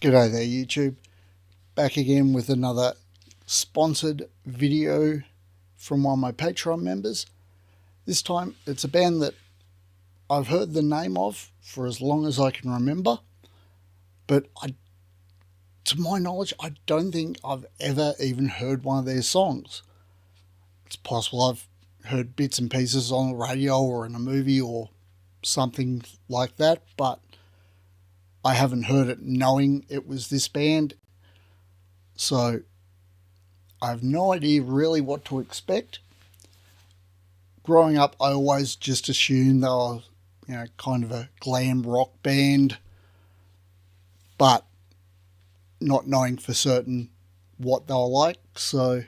G'day there YouTube, back again with another sponsored video from one of my Patreon members. This time it's a band that I've heard the name of for as long as I can remember, but to my knowledge I don't think I've ever even heard one of their songs. It's possible I've heard bits and pieces on the radio or in a movie or something like that, but I haven't heard it knowing it was this band, so I have no idea really what to expect. Growing up, I always just assumed they were, kind of a glam rock band, but not knowing for certain what they were like, so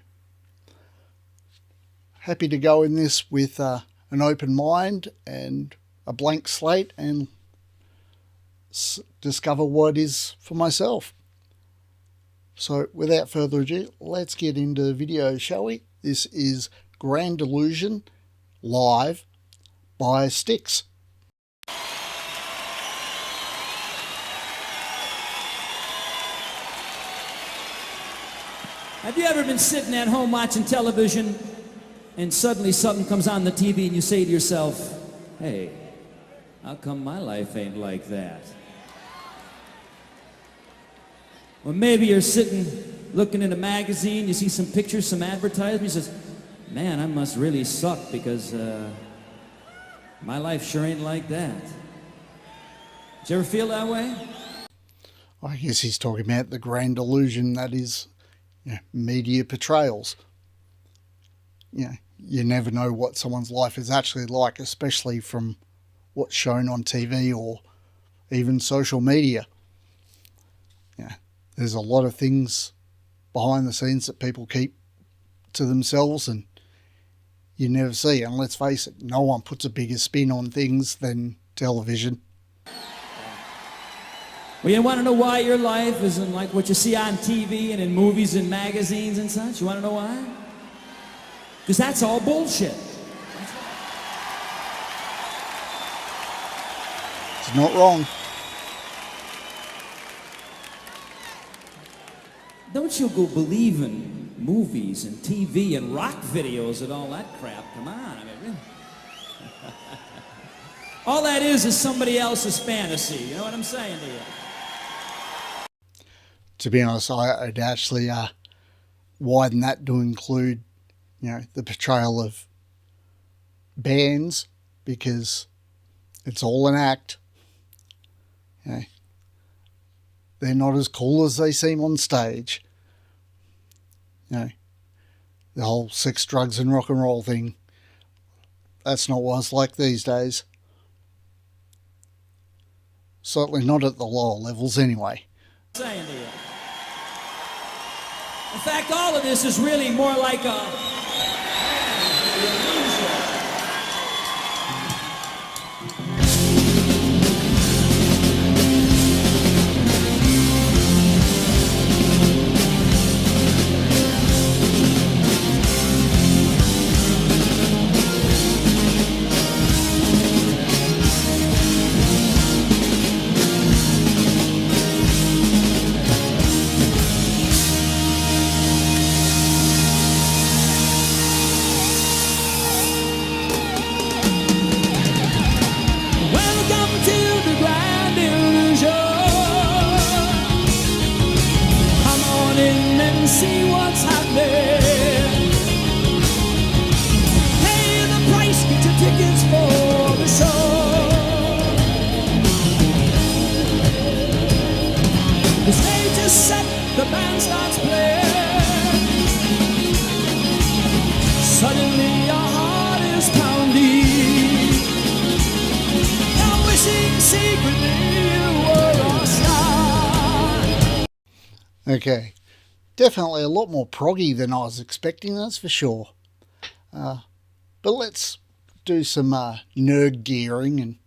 happy to go in this with an open mind and a blank slate and discover what it is for myself. So without further ado, let's get into the video, shall we? This is Grand Illusion live by Styx. Have you ever been sitting at home watching television and suddenly something comes on the TV and you say to yourself, hey, how come my life ain't like that? Or maybe you're sitting looking in a magazine, you see some pictures, some advertisement, you says, man, I must really suck because my life sure ain't like that. Did you ever feel that way? I guess he's talking about the grand illusion that is media portrayals. You never know what someone's life is actually like, especially from what's shown on TV or even social media. There's a lot of things behind the scenes that people keep to themselves and you never see. And let's face it, no one puts a bigger spin on things than television. Well, you want to know why your life isn't like what you see on TV and in movies and magazines and such? You want to know why? Because that's all bullshit. It's not wrong. Don't you go believe in movies and TV and rock videos and all that crap. Come on, I mean, really. All that is somebody else's fantasy. You know what I'm saying to you? To be honest, I'd actually widen that to include, the portrayal of bands, because it's all an act. They're not as cool as they seem on stage. The whole sex, drugs and rock and roll thing, that's not what it's like these days. Certainly not at the lower levels anyway. In fact, all of this is really more like a see what's happening. Pay the price, get your tickets for the show. The stage is set, the band starts playing. Suddenly your heart is pounding. You're wishing secretly you were a star. Okay. Definitely a lot more proggy than I was expecting, that's for sure. But let's do some nerd gearing and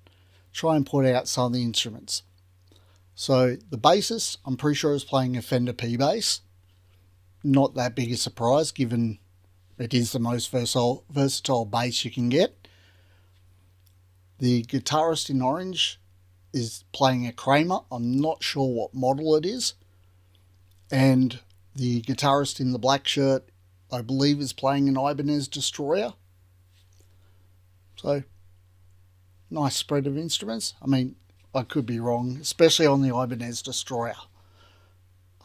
try and put out some of the instruments. So the bassist, I'm pretty sure is playing a Fender P bass. Not that big a surprise given it is the most versatile bass you can get. The guitarist in orange is playing a Kramer. I'm not sure what model it is. And the guitarist in the black shirt, I believe, is playing an Ibanez Destroyer. So, nice spread of instruments. I mean, I could be wrong, especially on the Ibanez Destroyer.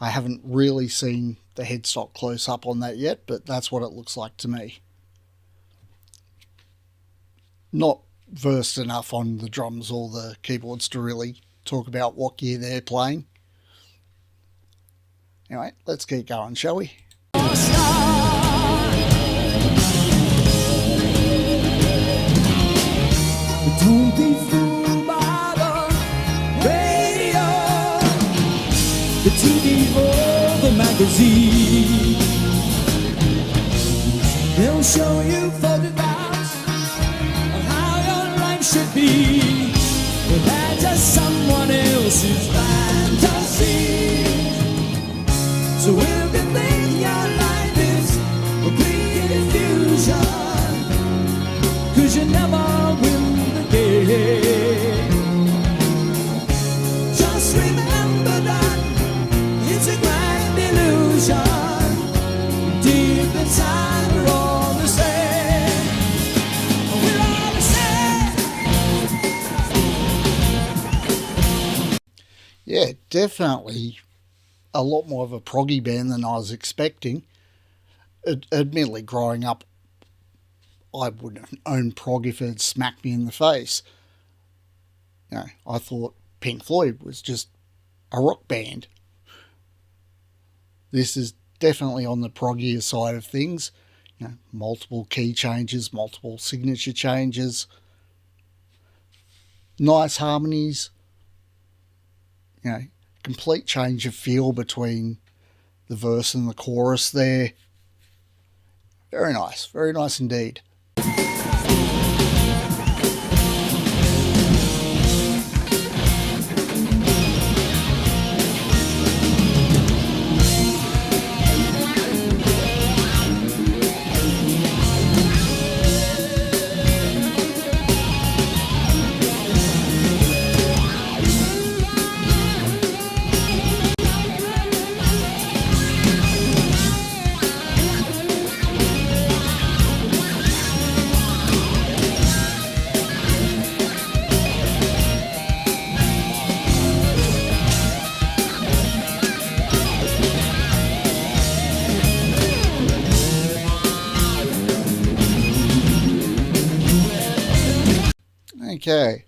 I haven't really seen the headstock close up on that yet, but that's what it looks like to me. Not versed enough on the drums or the keyboards to really talk about what gear they're playing. Anyway, let's keep going, shall we? Don't be fooled by the radio, the TV or the magazine. They'll show you photographs of how your life should be, but that's just someone else's fantasy. So if you think your life is a big illusion, 'cause you never will again. Just remember that it's a grand illusion. Deep inside we're all the same. We're all the same. Yeah, definitely a lot more of a proggy band than I was expecting. Admittedly, growing up, I wouldn't have owned prog if it had smacked me in the face. You know, I thought Pink Floyd was just a rock band. This is definitely on the proggier side of things. You know, multiple key changes, multiple signature changes, nice harmonies. You know, complete change of feel between the verse and the chorus there. Very nice indeed. Okay,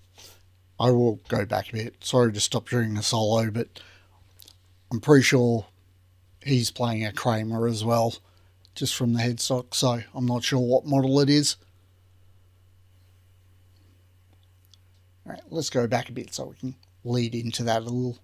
I will go back a bit. Sorry to stop during the solo, but I'm pretty sure he's playing a Kramer as well, just from the headstock, so I'm not sure what model it is. Alright, let's go back a bit so we can lead into that a little.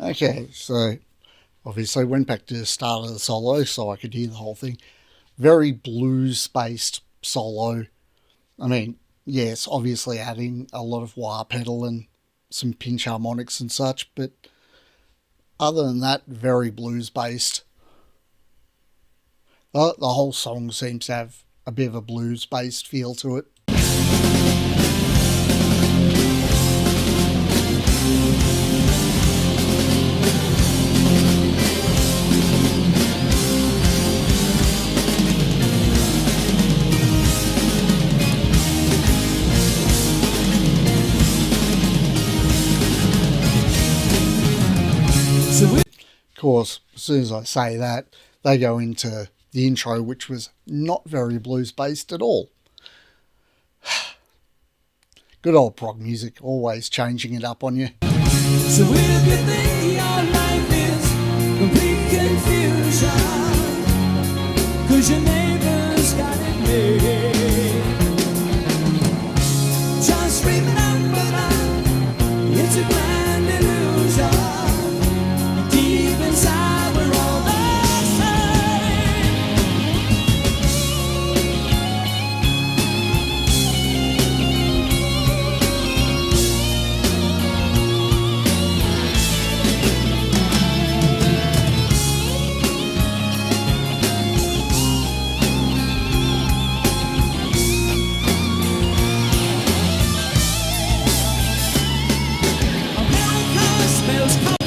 Okay, so obviously went back to the start of the solo so I could hear the whole thing. Very blues-based solo. I mean, yes, obviously adding a lot of wah pedal and some pinch harmonics and such, but other than that, very blues-based. The whole song seems to have a bit of a blues-based feel to it. Of course, as soon as I say that, they go into the intro, which was not very blues based at all. Good old prog music, always changing it up on you. So if you think your life is complete confusion, 'cause your neighbor's got it made, just remember that it's a grand illusion. Deep inside we're all the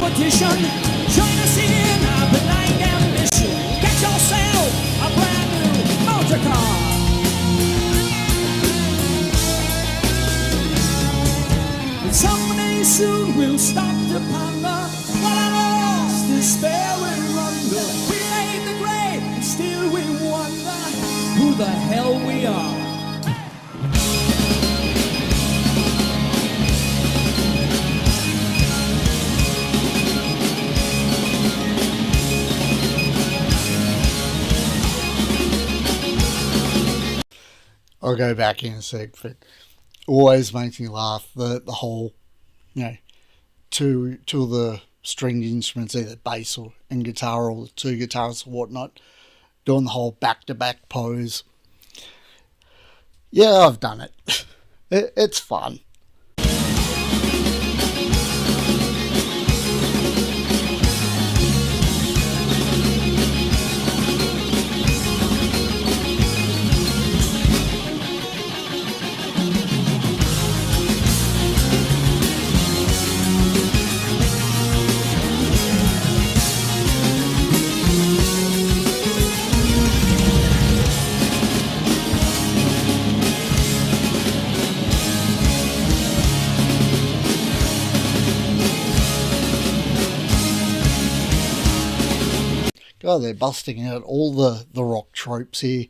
competition. Join us in our benign ambition. Get yourself a brand new motor car. And someday soon we'll stop to ponder what our lost despair will under. We laid the grave and still we wonder who the hell we are. I'll go back in a sec, but always makes me laugh, the whole, two of the stringed instruments, either bass and guitar, or the two guitarists or whatnot, doing the whole back-to-back pose. Yeah, I've done it. It's fun. God, they're busting out all the rock tropes here.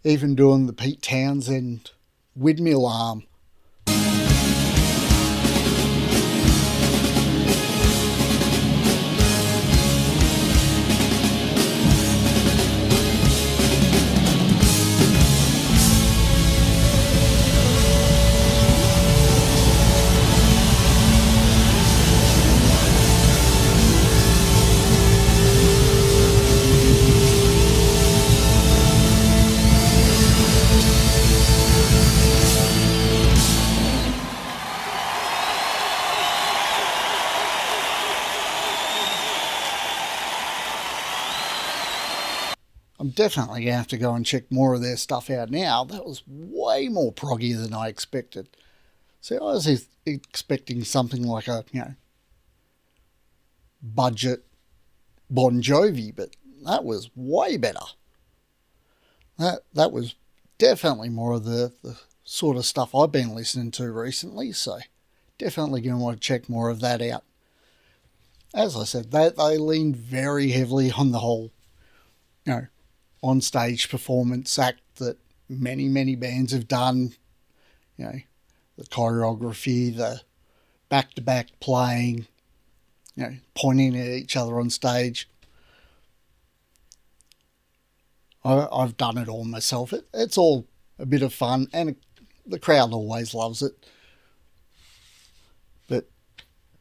Even doing the Pete Townsend windmill arm. I'm definitely going to have to go and check more of their stuff out now. That was way more proggy than I expected. See, I was expecting something like a, budget Bon Jovi, but that was way better. That was definitely more of the sort of stuff I've been listening to recently, so definitely going to want to check more of that out. As I said, they leaned very heavily on the whole, on-stage performance act that many bands have done. The choreography, the back-to-back playing, pointing at each other on stage. I've done it all myself. It's all a bit of fun, and the crowd always loves it. But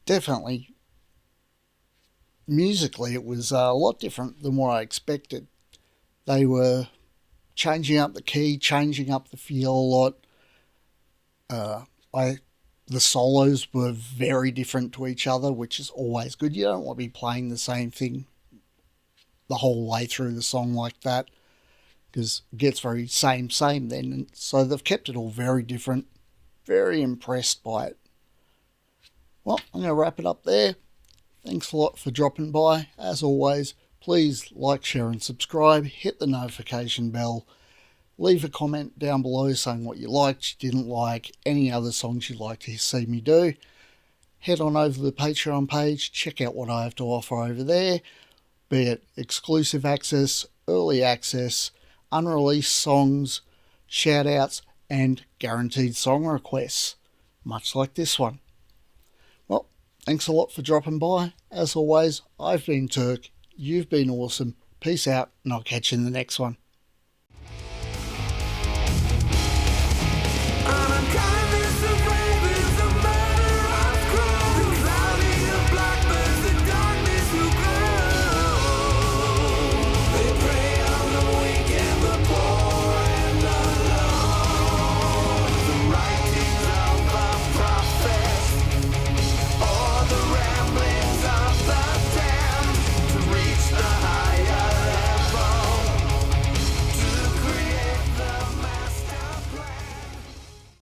definitely, musically, it was a lot different than what I expected. They were changing up the key, changing up the feel a lot. The solos were very different to each other, which is always good. You don't want to be playing the same thing the whole way through the song like that, because it gets very same then. And so they've kept it all very different. Very impressed by it. Well, I'm going to wrap it up there. Thanks a lot for dropping by. As always, please like, share and subscribe. Hit the notification bell. Leave a comment down below saying what you liked, you didn't like, any other songs you'd like to see me do. Head on over to the Patreon page, check out what I have to offer over there, be it exclusive access, early access, unreleased songs, shout-outs, and guaranteed song requests. much like this one. Well, thanks a lot for dropping by. As always, I've been Turk, you've been awesome. Peace out, and I'll catch you in the next one.